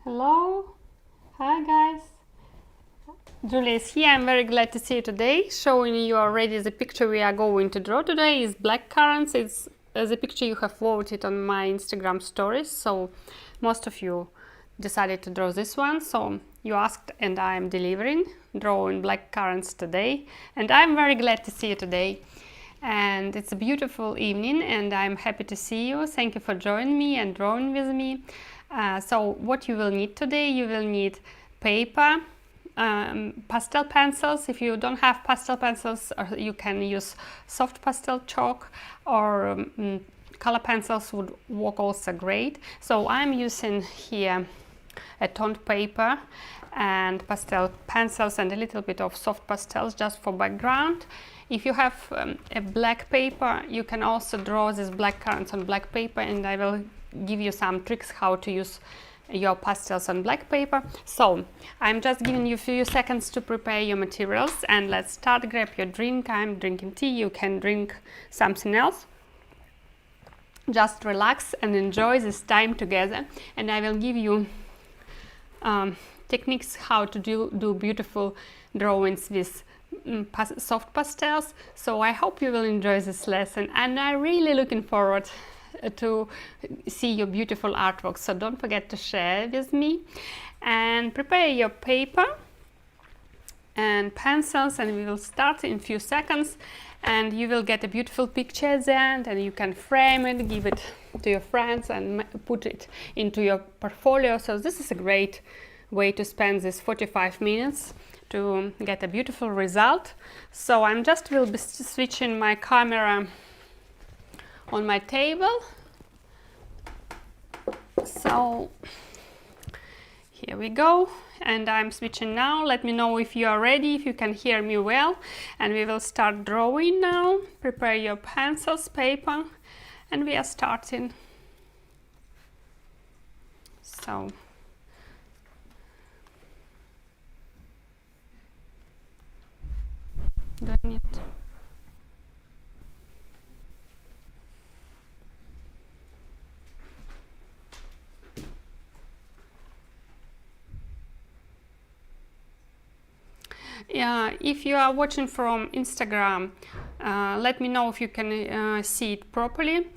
Hello, hi guys, Julia is here. I'm very glad to see you today, showing you already the picture we are going to draw today is Blackcurrants. It's the picture you have voted on my Instagram stories, so most of you decided to draw this one, so you asked and I am delivering, drawing Blackcurrants today, and I'm very glad to see you today. And it's a beautiful evening and I'm happy to see you. Thank you for joining me and drawing with me. So what you will need today, you will need paper, pastel pencils. If you don't have pastel pencils, you can use soft pastel chalk, or color pencils would work also great. So I'm using here a toned paper and pastel pencils and a little bit of soft pastels just for background. If you have a black paper, you can also draw these blackcurrants on black paper, and I will give you some tricks how to use your pastels on black paper. So I'm just giving you a few seconds to prepare your materials, and let's start. Grab your drink. I'm drinking tea. You can drink something else. Just relax and enjoy this time together, and I will give you techniques how to do beautiful drawings with soft pastels. So I hope you will enjoy this lesson, and I'm really looking forward to see your beautiful artwork. So don't forget to share with me, and prepare your paper and pencils, and we will start in a few seconds, and you will get a beautiful picture at the end, and you can frame it, give it to your friends and put it into your portfolio. So this is a great way to spend this 45 minutes to get a beautiful result. So I'm just will be switching my camera on my table. So here we go, and I'm switching now. Let me know if you are ready, if you can hear me well, and we will start drawing now. Prepare your pencils, paper, and we are starting. So doing it. If you are watching from Instagram, let me know if you can see it properly.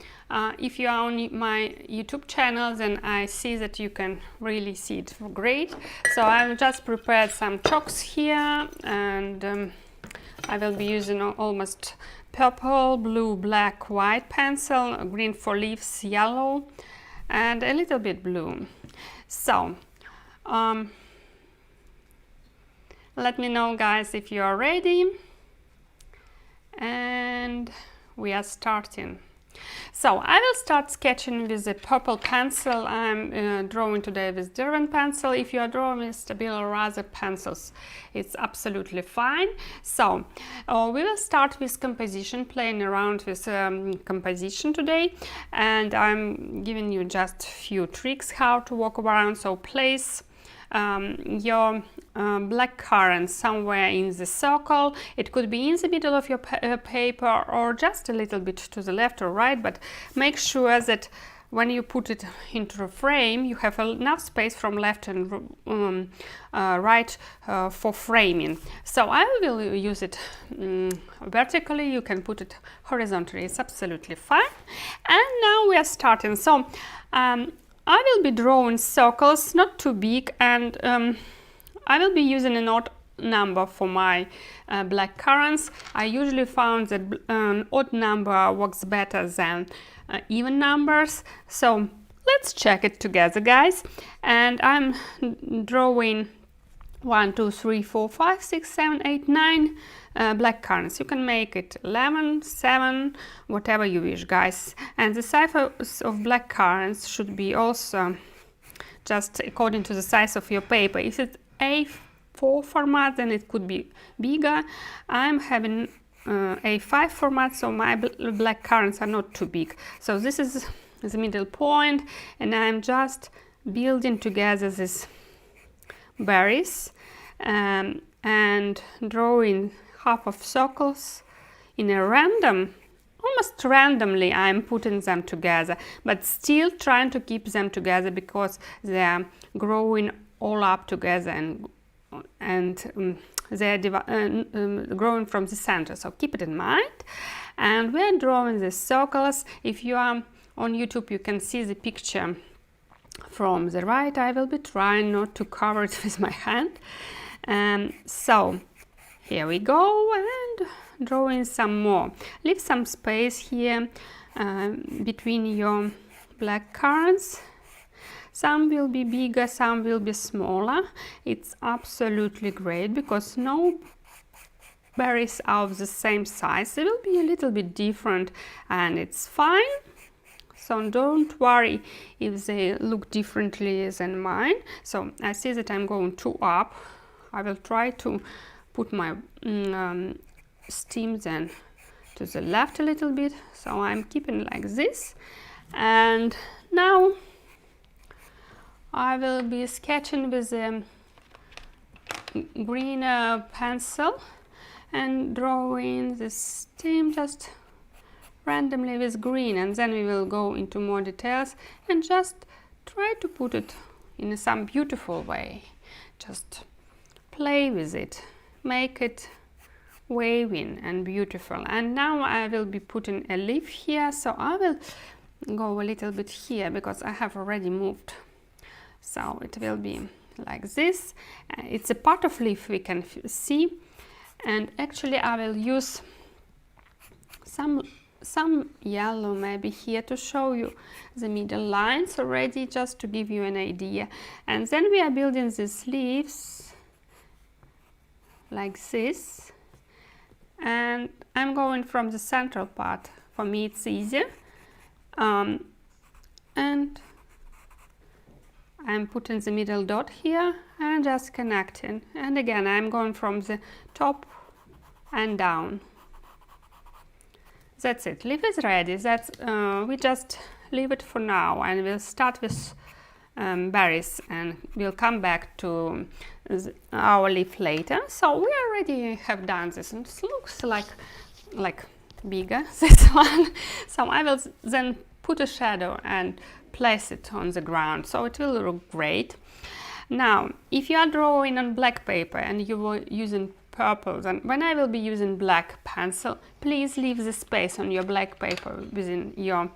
If you are on my YouTube channel, then I see that you can really see it great. So I've just prepared some chalks here, and I will be using almost purple, blue, black, white pencil, green for leaves, yellow, and a little bit blue. So let me know, guys, if you are ready, and we are starting. So I will start sketching with a purple pencil. I'm drawing today with Derwent pencil. If you are drawing with Stabilo or other pencils, it's absolutely fine. So we will start with composition, playing around with composition today, and I'm giving you just a few tricks how to walk around. So place your blackcurrant somewhere in the circle. It could be in the middle of your paper or just a little bit to the left or right, but make sure that when you put it into a frame, you have enough space from left and right for framing. So I will use it vertically. You can put it horizontally. It's absolutely fine. And now we are starting. So I will be drawing circles, not too big, and I will be using an odd number for my blackcurrants. I usually found that an odd number works better than even numbers. So let's check it together, guys. And I'm drawing 1, 2, 3, 4, 5, 6, 7, 8, 9 blackcurrants. You can make it 11, 7, whatever you wish, guys. And the size of blackcurrants should be also just according to the size of your paper. If it's A4 format, then it could be bigger. I'm having A5 format, so my blackcurrants are not too big. So this is the middle point, and I'm just building together these berries and drawing half of circles in a almost randomly. I'm putting them together, but still trying to keep them together because they are growing all up together and they are growing from the center. So keep it in mind. And we're drawing the circles. If you are on YouTube, you can see the picture from the right. I will be trying not to cover it with my hand. So here we go, and drawing some more. Leave some space here between your blackcurrants. Some will be bigger, some will be smaller. It's absolutely great because no berries are of the same size. They will be a little bit different, and it's fine. So don't worry if they look differently than mine. So I see that I'm going too up. I will try to put my stem then to the left a little bit. So I'm keeping like this. And now I will be sketching with a green pencil and drawing the stem just randomly with green, and then we will go into more details and just try to put it in some beautiful way. just play with it, make it waving and beautiful. And now I will be putting a leaf here, so I will go a little bit here because I have already moved. So it will be like this. It's a part of leaf we can see, and actually I will use some yellow maybe here to show you the middle lines already, just to give you an idea. And then we are building these leaves like this, and I'm going from the central part. For me it's easier, and I'm putting the middle dot here and just connecting, and again I'm going from the top and down. That's it. Leaf is ready. That's we just leave it for now, and we'll start with berries, and we'll come back to our leaf later. So we already have done this, and it looks like bigger, this one. So I will then put a shadow and place it on the ground, so it will look great. Now, if you are drawing on black paper and you were using purple, then when I will be using black pencil, please leave the space on your black paper within your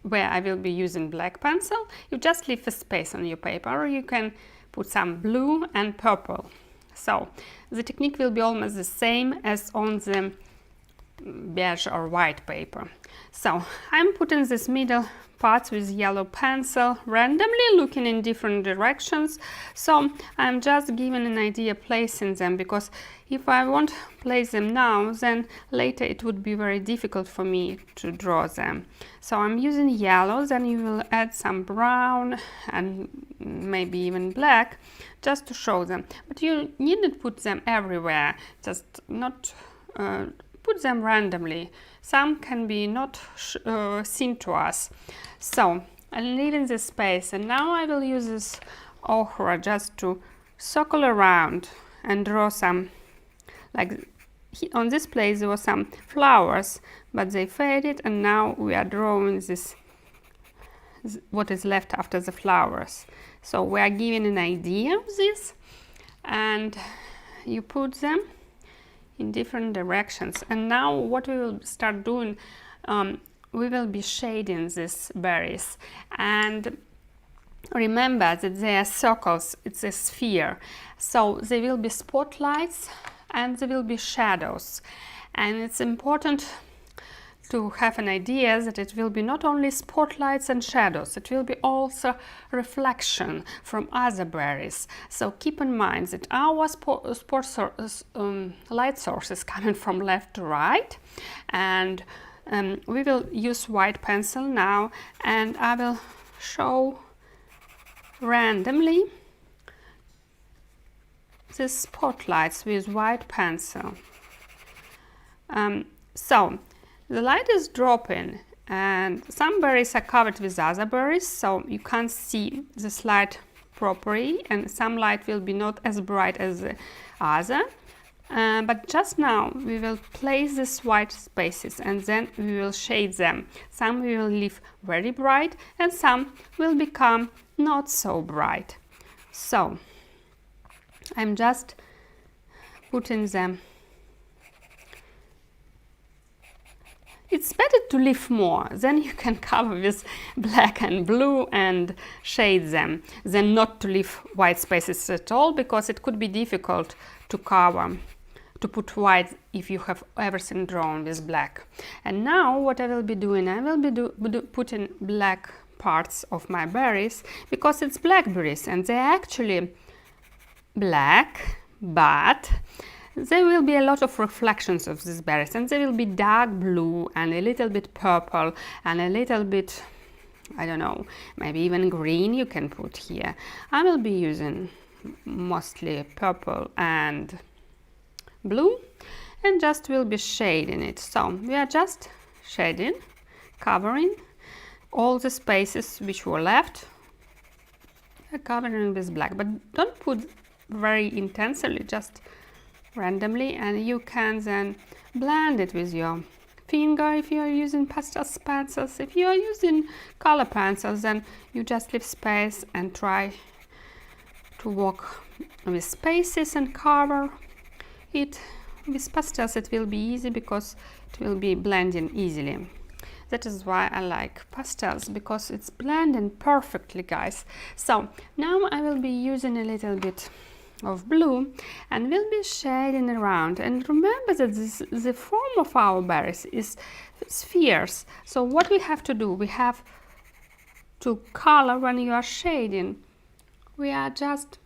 where I will be using black pencil. You just leave a space on your paper, or you can put some blue and purple. So the technique will be almost the same as on the beige or white paper. So I'm putting this middle parts with yellow pencil randomly, looking in different directions. So I'm just giving an idea placing them, because if I won't place them now, then later it would be very difficult for me to draw them. So I'm using yellow, then you will add some brown and maybe even black just to show them. But you needn't put them everywhere, just not put them randomly. Some can be not seen to us. So I'm leaving this space, and now I will use this ochre just to circle around and draw some, like on this place there were some flowers, but they faded, and now we are drawing this, what is left after the flowers. So we are giving an idea of this, and you put them in different directions. And now what we will start doing, we will be shading these berries, and remember that they are circles, it's a sphere, so there will be spotlights and there will be shadows, and it's important to have an idea that it will be not only spotlights and shadows, it will be also reflection from other berries. So keep in mind that our light source is coming from left to right, and we will use white pencil now, and I will show randomly the spotlights with white pencil. So the light is dropping, and some berries are covered with other berries, so you can't see this light properly, and some light will be not as bright as the other. But just now we will place these white spaces, and then we will shade them. Some we will leave very bright, and some will become not so bright. So I'm just putting them. It's better to leave more, then you can cover with black and blue and shade them, than not to leave white spaces at all, because it could be difficult to cover, to put white if you have everything drawn with black. And now what I will be doing, I will be putting black parts of my berries, because it's blackberries and they're actually black, but there will be a lot of reflections of these berries, and there will be dark blue and a little bit purple and a little bit, I don't know, maybe even green you can put here. I will be using mostly purple and blue, and just will be shading it. So we are just shading, covering all the spaces which were left, covering with black, but don't put very intensely, just randomly, and you can then blend it with your finger if you are using pastels pencils. If you are using color pencils, then you just leave space and try to work with spaces and cover it. With pastels it will be easy because it will be blending easily. That is why I like pastels, because it's blending perfectly, guys. So now I will be using a little bit of blue and will be shading around. And remember that the form of our berries is spheres. So what we have to do, we have to color when you are shading. We are just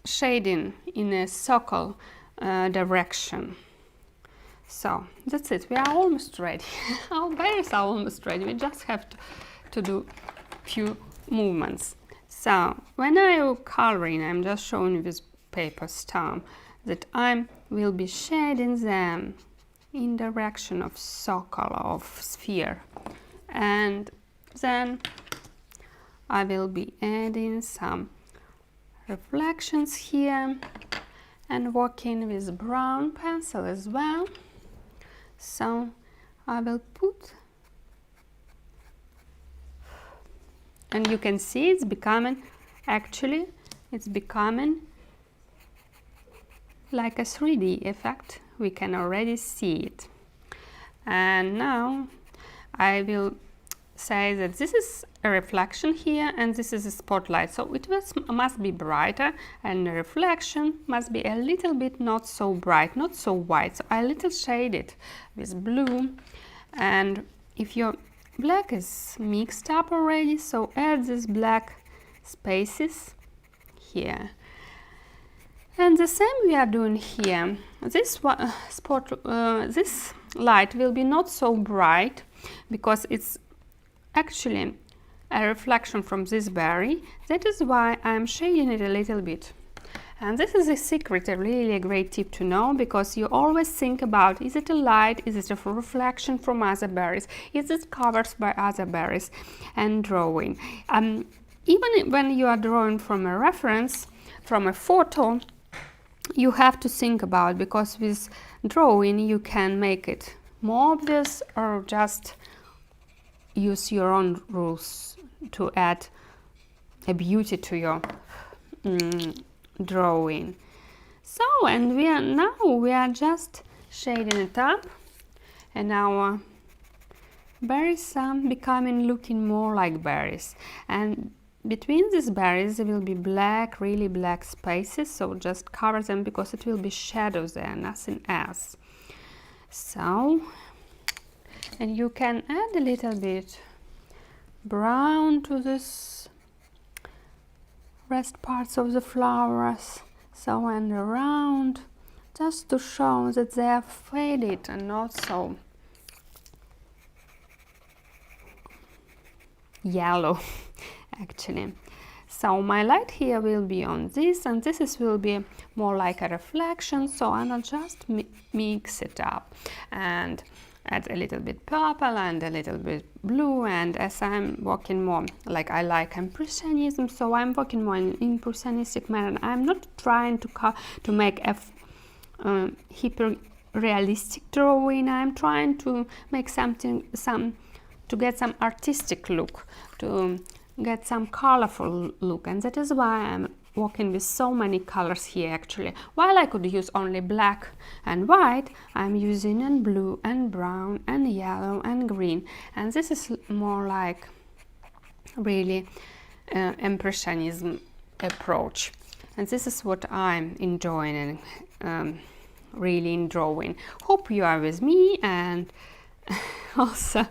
shading in a circle direction. So that's it, we are almost ready. Our berries are almost ready, we just have to do few movements. So when I am coloring, I'm just showing you this paper stump that I will be shading them in direction of circle, of sphere. And then I will be adding some reflections here and working with brown pencil as well. So I will put, and you can see it's becoming, actually it's becoming like a 3D effect. We can already see it. And now I will say that this is a reflection here and this is a spotlight, so it must be brighter, and the reflection must be a little bit not so bright, not so white. So I little shade it with blue, and if your black is mixed up already, so add these black spaces here. And the same we are doing here. This this light will be not so bright because it's actually a reflection from this berry. That is why I'm shading it a little bit. And this is a secret, a really great tip to know, because you always think about, is it a light, is it a reflection from other berries, is it covered by other berries, and drawing. Even when you are drawing from a reference, from a photo, you have to think about, because with drawing you can make it more obvious or just use your own rules to add a beauty to your drawing. So, and we are just shading it up, and our berries are becoming looking more like berries, and between these berries there will be black, really black spaces, so just cover them because it will be shadows there, nothing else. So, and you can add a little bit brown to this rest parts of the flowers, so and around, just to show that they are faded and not so yellow actually. So my light here will be on this, and will be more like a reflection, so I'll just mix it up and add a little bit purple and a little bit blue. And as I'm working more, like I like impressionism, so I'm working more in impressionistic manner. I'm not trying to make a hyper realistic drawing. I'm trying to make to get some artistic look, to get some colorful look, and that is why I'm working with so many colors here. Actually, while I could use only black and white, I'm using in blue and brown and yellow and green, and this is more like really impressionism approach, and this is what I'm enjoying and really in drawing. Hope you are with me, and also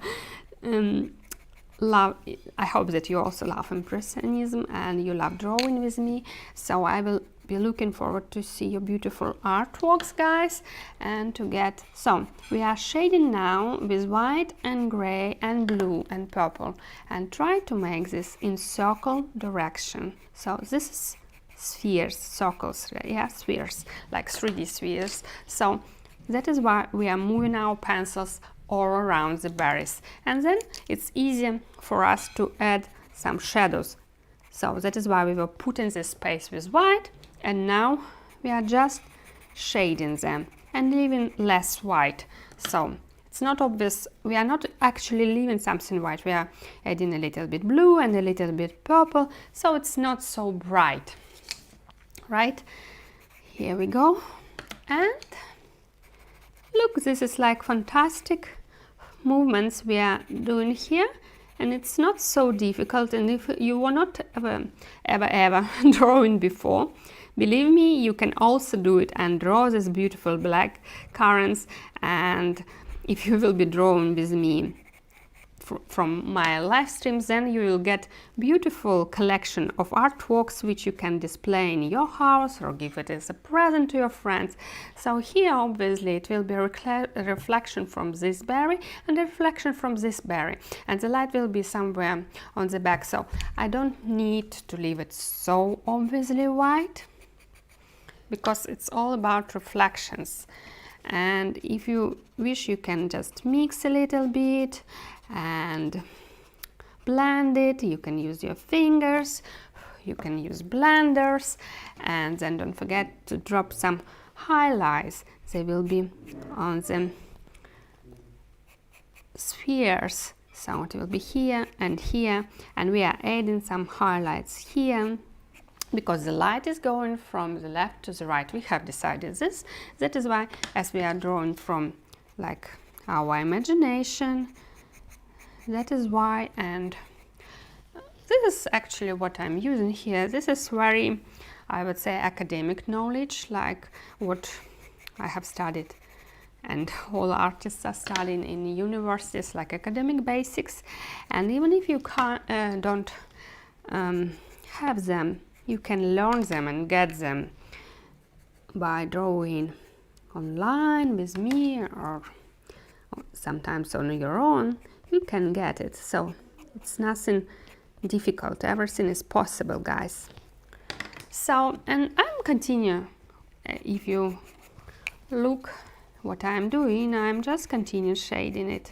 I hope that you also love impressionism and you love drawing with me. So I will be looking forward to see your beautiful artworks, guys, and to get. So we are shading now with white and gray and blue and purple, and try to make this in circle direction. So this is spheres, circles, yeah, spheres, like 3D spheres. So that is why we are moving our pencils all around the berries, and then it's easy for us to add some shadows. So that is why we were putting this space with white, and now we are just shading them and leaving less white. So it's not obvious. We are not actually leaving something white. We are adding a little bit blue and a little bit purple, so it's not so bright, right? Here we go. And look, this is like fantastic movements we are doing here, and it's not so difficult. And if you were not ever drawing before, believe me, you can also do it and draw these beautiful black currants. And if you will be drawing with me from my live streams, then you will get beautiful collection of artworks which you can display in your house or give it as a present to your friends. So here obviously it will be a reflection from this berry and a reflection from this berry, and the light will be somewhere on the back, so I don't need to leave it so obviously white, because it's all about reflections. And if you wish, you can just mix a little bit and blend it. You can use your fingers, you can use blenders, and then don't forget to drop some highlights. They will be on the spheres, so it will be here, and we are adding some highlights here because the light is going from the left to the right. We have decided this. That is why, as we are drawing from like our imagination, that is why. And this is actually what I'm using here. This is very, I would say, academic knowledge, like what I have studied and all artists are studying in universities, like academic basics. And even if you don't have them, you can learn them and get them by drawing online with me, or sometimes on your own. You can get it, so it's nothing difficult. Everything is possible, guys. So, and I'm continue. If you look what I'm doing, I'm just continue shading it,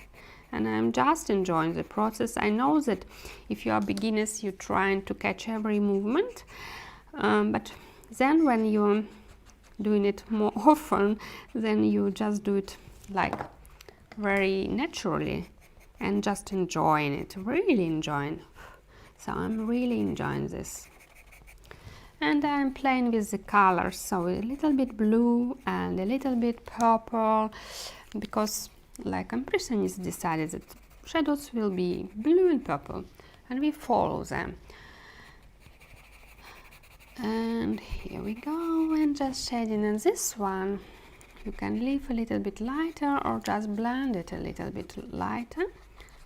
and I'm just enjoying the process. I know that if you are beginners, you're trying to catch every movement, but then when you're doing it more often, then you just do it like very naturally and just enjoying it, really enjoying. So I'm really enjoying this. And I'm playing with the colors, so a little bit blue and a little bit purple, because like impressionists decided that shadows will be blue and purple, and we follow them. And here we go, and just shading. And this one you can leave a little bit lighter or just blend it a little bit lighter,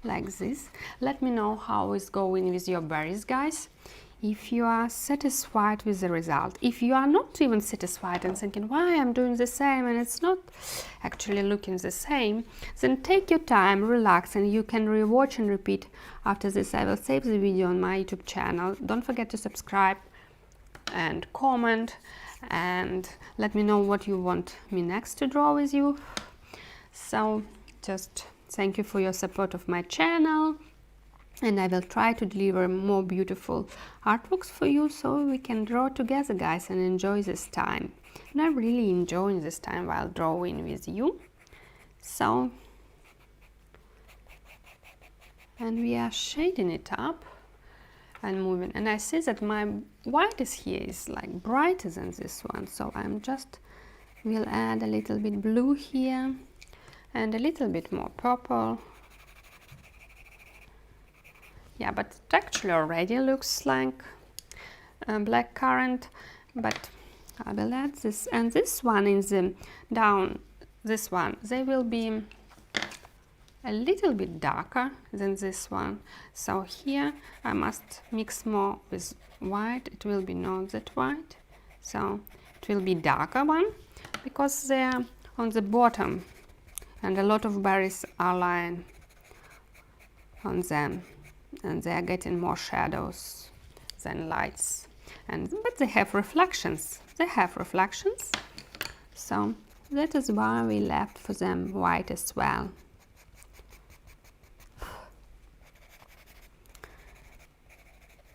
like this. Let me know how it's going with your berries, guys, if you are satisfied with the result. If you are not even satisfied and thinking why I'm doing the same and it's not actually looking the same, then take your time, relax, and you can rewatch and repeat after this. I will save the video on my YouTube channel. Don't forget to subscribe and comment, and let me know what you want me next to draw with you. So just thank you for your support of my channel, and I will try to deliver more beautiful artworks for you so we can draw together, guys, and enjoy this time. And I'm really enjoying this time while drawing with you. So, and we are shading it up and moving, and I see that my white is here is like brighter than this one, so I'm just will add a little bit blue here and a little bit more purple. Yeah, but it actually already looks like blackcurrant, but I will add this. And this one is down, this one, they will be a little bit darker than this one. So here I must mix more with white. It will be not that white, so it will be darker one, because they are on the bottom and a lot of berries are lying on them, and they are getting more shadows than lights. But they have reflections. So that is why we left for them white as well.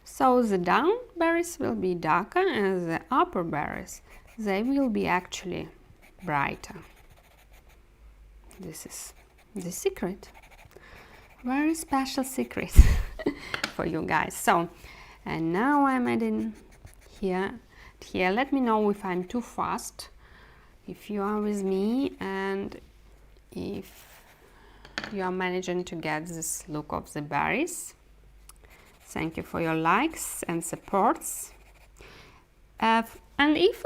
So the down berries will be darker, and the upper berries, they will be actually brighter. This is the secret, very special secret for you guys. So, and now I'm adding here. Let me know if I'm too fast, if you are with me, and if you are managing to get this look of the berries. Thank you for your likes and supports. And if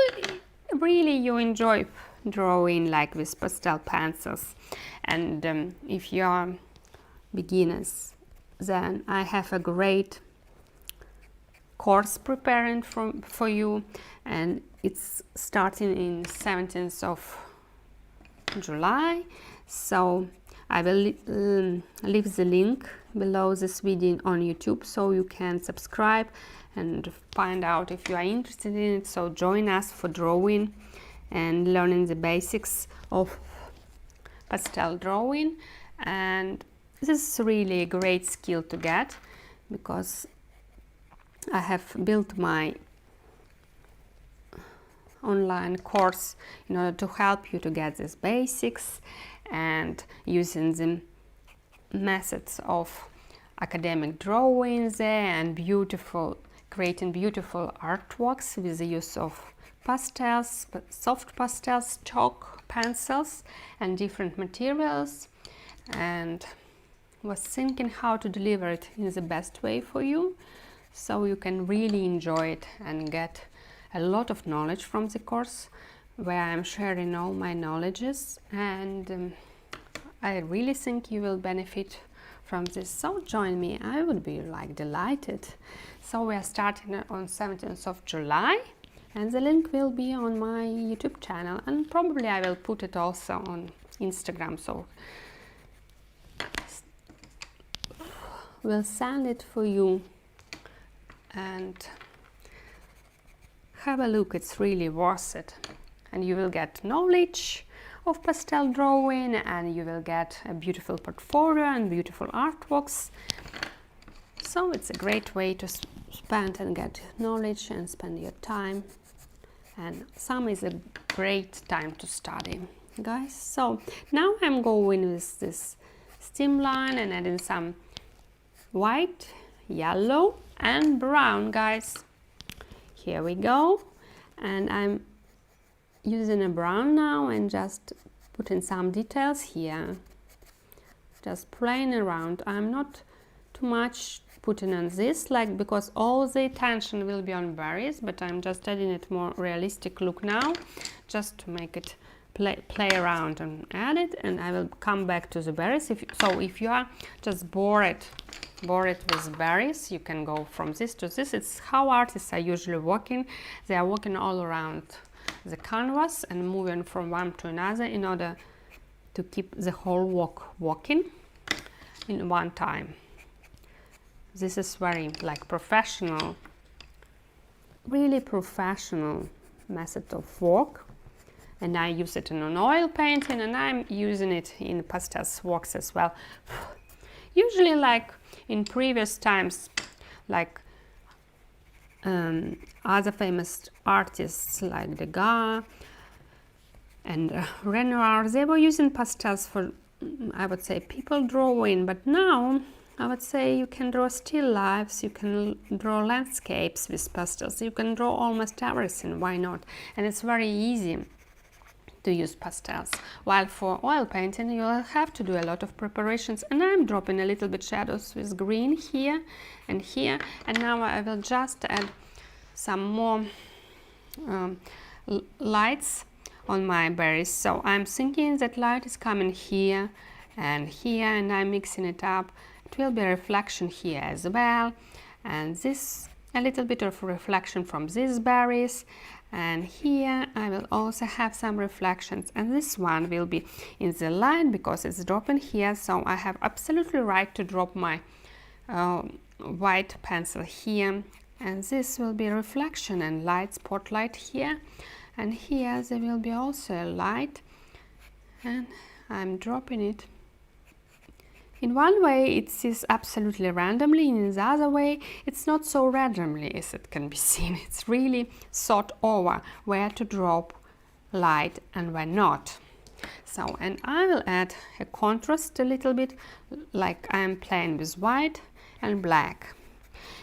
really you enjoy drawing like with pastel pencils, and if you are beginners, then I have a great course preparing for you, and it's starting in 17th of July. So I will leave the link below this video on YouTube, so you can subscribe and find out if you are interested in it. So join us for drawing and learning the basics of pastel drawing. And this is really a great skill to get, because I have built my online course in order to help you to get these basics, and using the methods of academic drawings there, and creating beautiful artworks with the use of pastels, soft pastels, chalk, pencils, and different materials, and was thinking how to deliver it in the best way for you, so you can really enjoy it and get a lot of knowledge from the course, where I'm sharing all my knowledges, and I really think you will benefit from this. So join me, I would be like delighted. So we are starting on 17th of July, and the link will be on my YouTube channel, and probably I will put it also on Instagram, so we'll send it for you and have a look. It's really worth it, and you will get knowledge of pastel drawing, and you will get a beautiful portfolio and beautiful artworks. So it's a great way to spend and get knowledge and spend your time, and summer is a great time to study, guys. So now I'm going with this stem line and adding some white, yellow and brown, guys. Here we go, and I'm using a brown now and just putting some details here, just playing around. I'm not too much putting on this, like, because all the attention will be on berries, but I'm just adding it more realistic look now, just to make it play around and add it, and I will come back to the berries. If you are just bored with berries, you can go from this to this. It's how artists are usually working. They are working all around the canvas and moving from one to another in order to keep the whole work working in one time. This is very like professional, really professional method of work, and I use it in an oil painting, and I'm using it in pastels works as well. Usually, like in previous times, like other famous artists like Degas and Renoir, they were using pastels for, I would say, people drawing. But now I would say you can draw still lifes, you can draw landscapes with pastels, you can draw almost everything. Why not? And it's very easy to use pastels, while for oil painting you'll have to do a lot of preparations, and I'm dropping a little bit shadows with green here and here, and now I will just add some more lights on my berries. So I'm thinking that light is coming here and here, and I'm mixing it up. It will be a reflection here as well, and this a little bit of reflection from these berries, and here I will also have some reflections, and this one will be in the light because it's dropping here, so I have absolutely right to drop my white pencil here, and this will be reflection and light, spotlight here, and here there will be also a light, and I'm dropping it. In one way it is absolutely randomly, in the other way it's not so randomly as it can be seen. It's really thought over where to drop light and where not. So, and I will add a contrast a little bit, like I'm playing with white and black.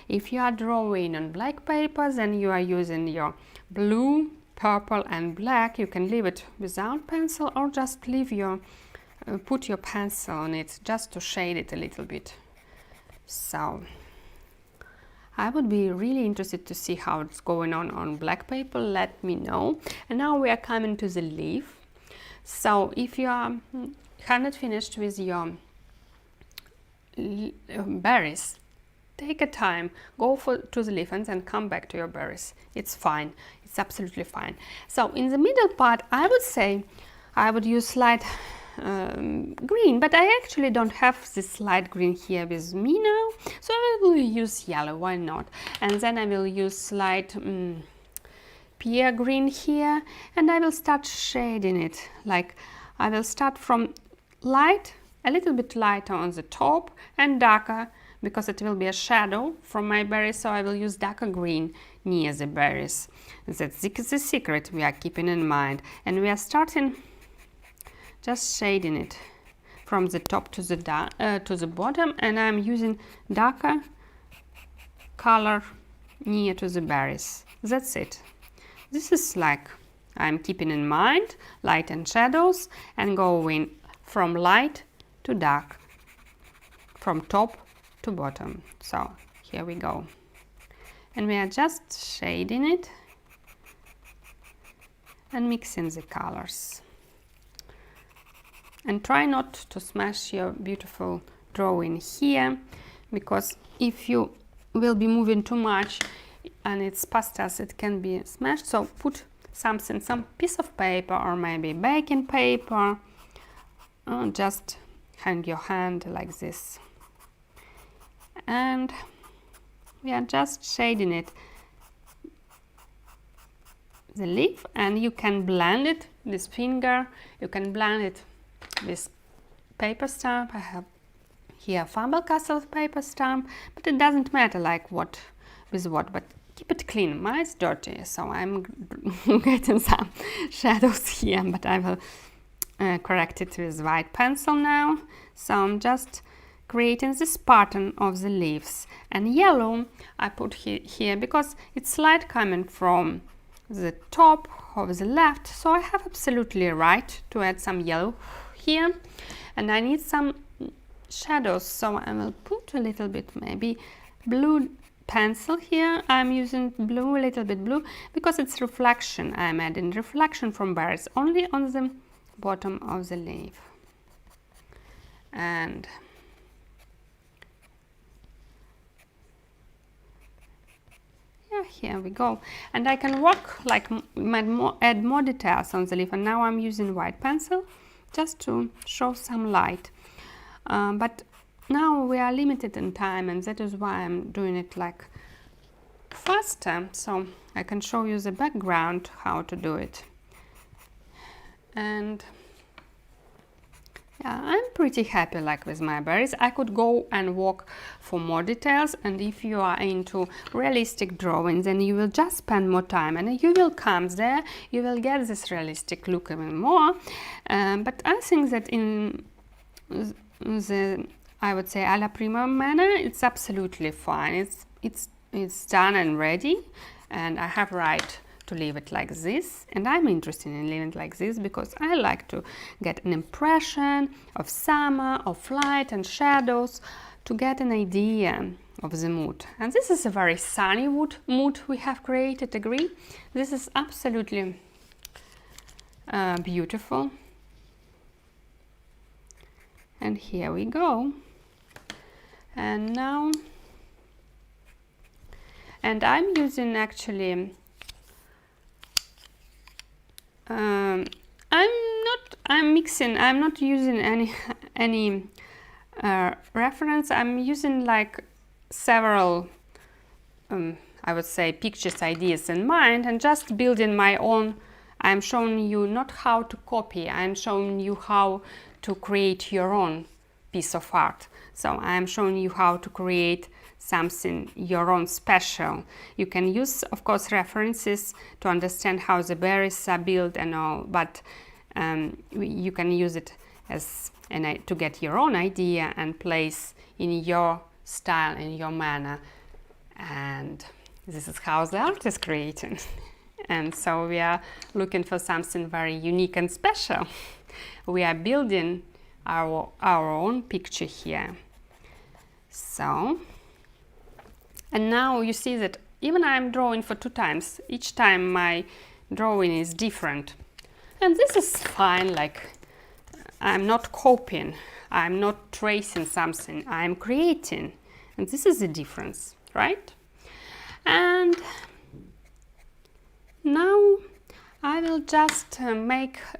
If you are drawing on black papers and you are using your blue, purple and black, you can leave it without pencil or just leave your put your pencil on it just to shade it a little bit. So I would be really interested to see how it's going on black paper. Let me know. And now we are coming to the leaf. So if you are not finished with your berries, take a time, go to the leaf and then come back to your berries. It's fine. It's absolutely fine. So in the middle part, I would say I would use light green, but I actually don't have this light green here with me now, so I will use yellow. Why not? And then I will use light Pea Green here, and I will start shading it. Like I will start from light, a little bit lighter on the top and darker, because it will be a shadow from my berries, so I will use darker green near the berries. That's the secret we are keeping in mind, and we are starting just shading it from the top to the bottom, and I'm using darker color near to the berries. That's it. This is like I'm keeping in mind light and shadows and going from light to dark, from top to bottom. So here we go, and we are just shading it and mixing the colors. And try not to smash your beautiful drawing here, because if you will be moving too much and it's pastels, it can be smashed. So put something, some piece of paper or maybe baking paper, just hang your hand like this, and we are just shading it, the leaf, and you can blend it with finger, you can blend it with paper stamp. I have here Faber Castell paper stamp, but it doesn't matter like what with what, but keep it clean. Mine is dirty, so I'm getting some shadows here, but I will correct it with white pencil now. So I'm just creating this pattern of the leaves, and yellow I put here because it's light coming from the top of the left, so I have absolutely right to add some yellow here, and I need some shadows, so I will put a little bit maybe blue pencil here. I'm using blue, a little bit blue, because it's reflection. I'm adding reflection from berries only on the bottom of the leaf, and yeah, here we go. And I can work like add more details on the leaf, and now I'm using white pencil just to show some light, but now we are limited in time, and that is why I'm doing it like faster, so I can show you the background how to do it. And yeah, I'm pretty happy like with my berries. I could go and work for more details, and if you are into realistic drawings, then you will just spend more time and you will come there, you will get this realistic look even more. But I think that in the, I would say, alla prima manner, it's absolutely fine. It's done and ready, and I have right to leave it like this, and I'm interested in leaving it like this because I like to get an impression of summer, of light and shadows, to get an idea of the mood. And this is a very sunny mood we have created, agree? This is absolutely beautiful. And here we go. And now, and I'm using actually I'm not using any reference. I'm using like several I would say pictures, ideas in mind, and just building my own. I'm showing you not how to copy, I'm showing you how to create your own piece of art. So I'm showing you how to create something your own special. You can use, of course, references to understand how the berries are built and all, but you can use it as to get your own idea and place in your style, in your manner. And this is how the art is created. And so we are looking for something very unique and special. We are building our own picture here. So, and now you see that even I'm drawing for 2 times. Each time my drawing is different. And this is fine, like I'm not copying, I'm not tracing something, I'm creating. And this is the difference, right? And now I will just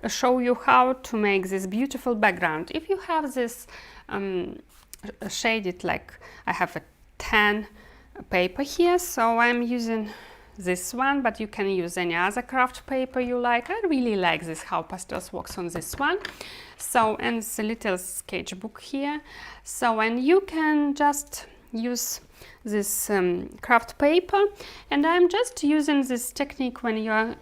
show you how to make this beautiful background. If you have this shaded, like I have a tan paper here, so I'm using this one, but you can use any other craft paper you like. I really like this, how pastels works on this one. So, and it's a little sketchbook here. So, and you can just use this craft paper, and I'm just using this technique when you are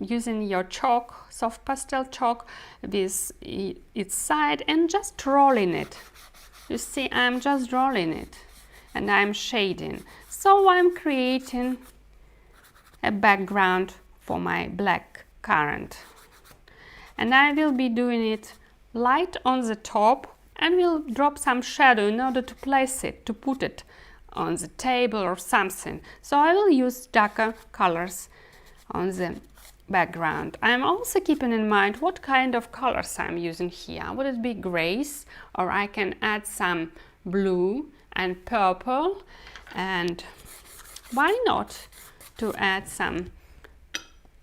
using your chalk, soft pastel chalk, with its side and just rolling it. You see, I'm just rolling it and I'm shading. So I'm creating a background for my blackcurrant. And I will be doing it light on the top and will drop some shadow in order to place it, to put it on the table or something. So I will use darker colors on the background. I'm also keeping in mind what kind of colors I'm using here. Would it be grays, or I can add some blue and purple, and why not to add some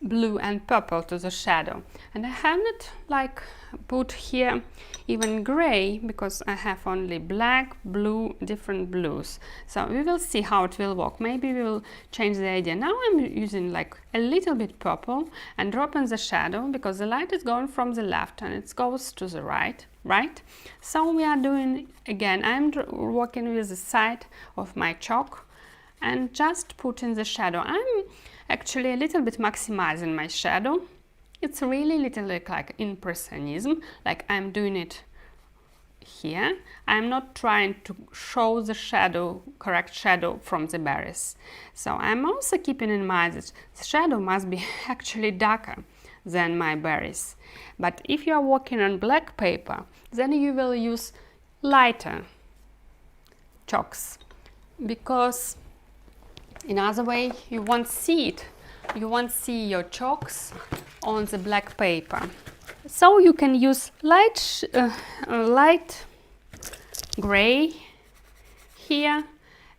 blue and purple to the shadow. And I haven't like put here even gray because I have only black, blue, different blues. So we will see how it will work. Maybe we will change the idea. Now I'm using like a little bit purple and dropping the shadow because the light is going from the left and it goes to the right. So we are doing again, I'm working with the side of my chalk and just putting the shadow. I'm actually a little bit maximizing my shadow. It's really little like impressionism, like I'm doing it here. I'm not trying to show the shadow, correct shadow from the berries. So I'm also keeping in mind that the shadow must be actually darker than my berries. But if you are working on black paper, then you will use lighter chalks, because in other way you won't see it. You won't see your chalks on the black paper. So you can use light gray here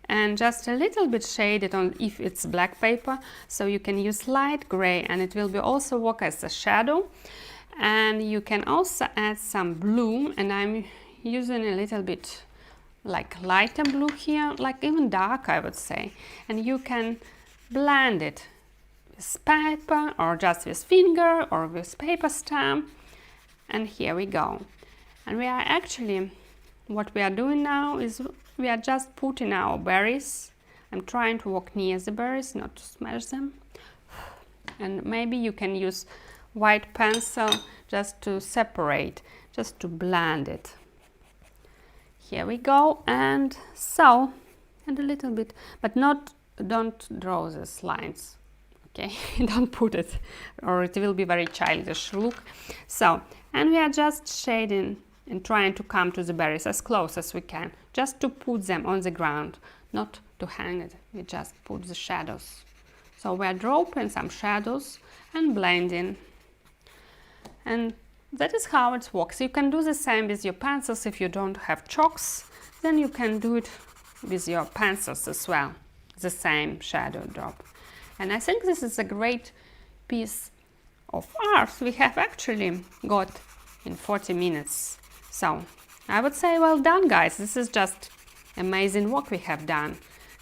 and just a little bit shaded on if it's black paper. So you can use light gray and it will be also work as a shadow. And you can also add some blue, and I'm using a little bit like lighter blue here, like even dark I would say. And you can blend it with paper or just with finger or with paper stamp. And here we go. And we are actually, what we are doing now is we are just putting our berries. I'm trying to walk near the berries, not to smash them. And maybe you can use white pencil just to separate, just to blend it. Here we go. And so, and a little bit, but don't draw these lines. Okay, don't put it or it will be very childish look. So, and we are just shading and trying to come to the berries as close as we can, just to put them on the ground, not to hang it. We just put the shadows. So we are dropping some shadows and blending. And that is how it works. You can do the same with your pencils. If you don't have chalks, then you can do it with your pencils as well, the same shadow drop. And I think this is a great piece of art we have actually got in 40 minutes. So I would say well done, guys. This is just amazing work we have done.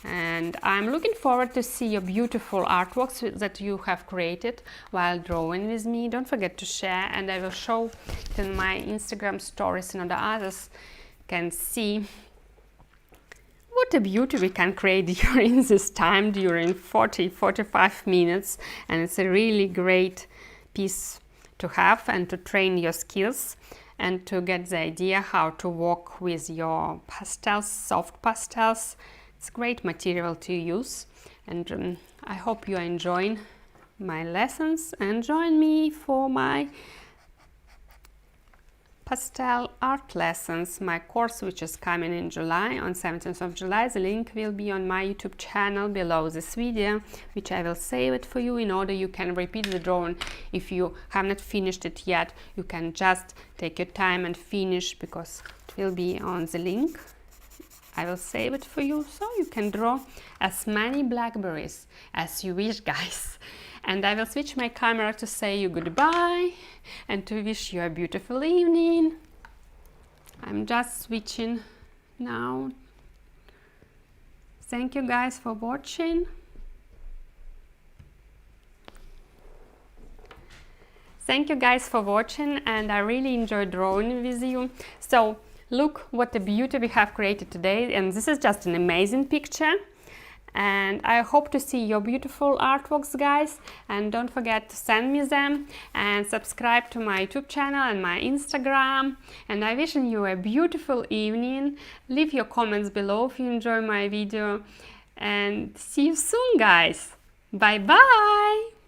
And I'm looking forward to see your beautiful artworks that you have created while drawing with me. Don't forget to share, and I will show it in my Instagram stories and the others can see what a beauty we can create during this time, during 40-45 minutes. And it's a really great piece to have and to train your skills and to get the idea how to work with your pastels, soft pastels. It's great material to use, and I hope you are enjoying my lessons and join me for my pastel art lessons, my course which is coming in July, on 17th of July. The link will be on my YouTube channel below this video, which I will save it for you in order you can repeat the drawing. If you have not finished it yet, you can just take your time and finish, because it will be on the link. I will save it for you so you can draw as many blackberries as you wish, guys. And I will switch my camera to say you goodbye and to wish you a beautiful evening. I'm just switching now. Thank you guys for watching. Thank you guys for watching, and I really enjoyed drawing with you. So look what a beauty we have created today, and this is just an amazing picture. And I hope to see your beautiful artworks, guys, and don't forget to send me them and subscribe to my YouTube channel and my Instagram. And I wish you a beautiful evening. Leave your comments below if you enjoy my video, and see you soon, guys. Bye bye.